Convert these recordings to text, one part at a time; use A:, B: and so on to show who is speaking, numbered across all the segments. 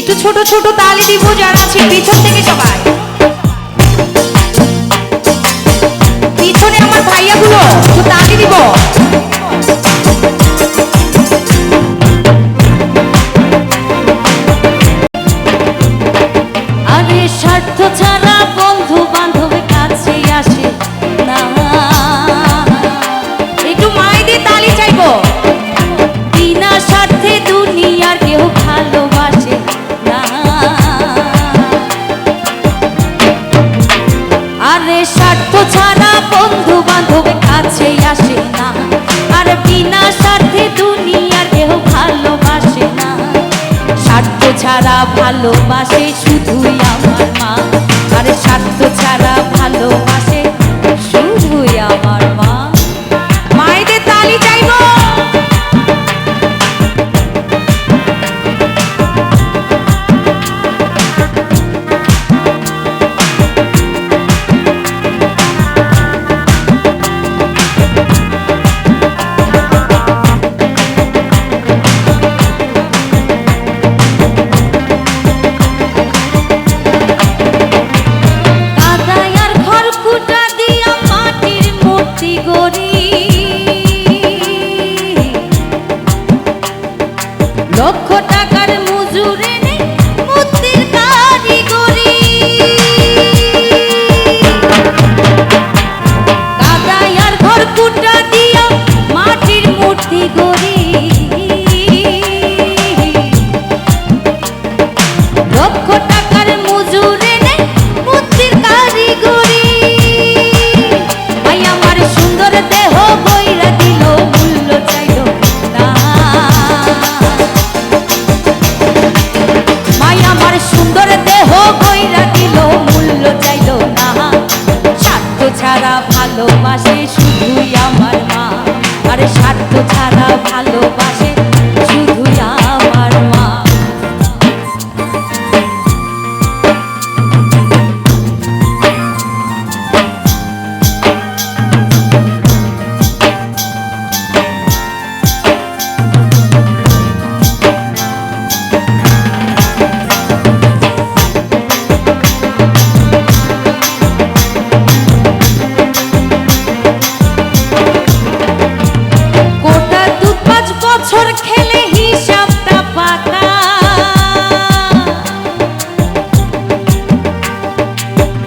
A: একটু ছোট ছোট তালি দিব, যারা আছে পিছন থেকে সবাই, পিছনে আমার ভাইয়াগুলো একটু তালি দিব।
B: আরে স্বার্থ ছাড়া বন্ধু বান্ধব কাছে আসে না,
A: একটু মাইদের তালি চাইবো।
B: বিনা স্বার্থে দুনিয়ার কেউ ভালোবাসে না। আরে স্বার্থ ছাড়া বন্ধু বান্ধব কাছে আসে না, আর বিনা স্বার্থে দুনিয়ার কেউ ভালোবাসে না। স্বার্থ ছাড়া ভালোবাসে শুধুই আমার মা, আর স্বার্থ ছাড়া ভালোবাসে শুধুই আমার মা।
A: মাইদের তালি চাইবো।
B: লক্ষ টাকার মজুরে নেই মূর্তির কারিগরি, কাদায় আর ঘর কুটা দিয়া মাটির মূর্তি গড়ি। লক্ষ টাকার মজুরে নেই মূর্তির কারিগরি। ভাই আমার সুন্দর দেহ বইরা দিল মূল্য চাইল না। সুন্দর দেহ বইরা দিল মূল্য চাইল না। স্বার্থ ছাড়া ভালোবাসে শুধুই আমার মা, আর স্বার্থ ছাড়া ভালোবাসে শুধুই আমার মা। বছর খেলে হিসাবটা পাকা,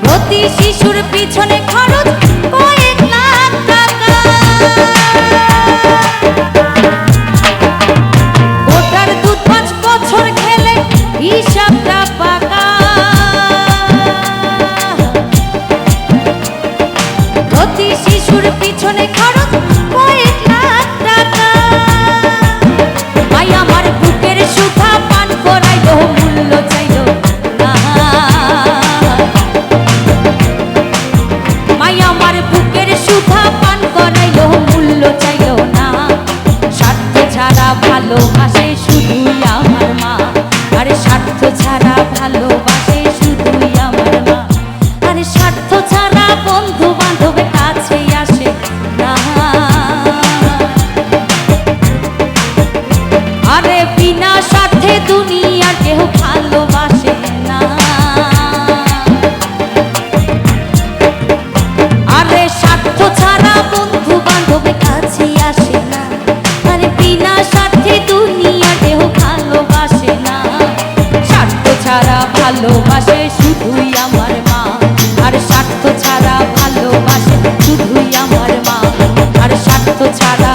B: প্রতি শিশুর পিছনে খরচ কয়েক লাখ টাকা। গোটার দুধ 5 বছর খেলে হিসাবটা পাকা, প্রতি শিশুর পিছনে খরচ কয়েক লাখ টাকা। ভাই আমার বুকের সুধা পান করাইলো মূল্য চাইল না। ভাই আমার বুকের সুধা পান করাইলো মূল্য চাইল না। স্বার্থ ছাড়া ভালোবাসে শুধুই আমার মা, আরে স্বার্থ ছাড়া ভালোবাসে শুধুই আমার মা। আরে স্বার্থ ছাড়া বন্ধু বান্ধব কাছে আসে না। আরে বিনা স্বার্থে দুনিয়ার কেউ ভালোবাসে না। আরে স্বার্থ ছাড়া বন্ধু বান্ধব কাছে আসে না, আরে বিনা স্বার্থে দুনিয়ার কেউ ভালোবাসে না। স্বার্থ ছাড়া ভালোবাসে শুধুই আমার মা, আর স্বার্থ ছাড়া ভালোবাসে শুধুই আমার মা, আর স্বার্থ ছাড়া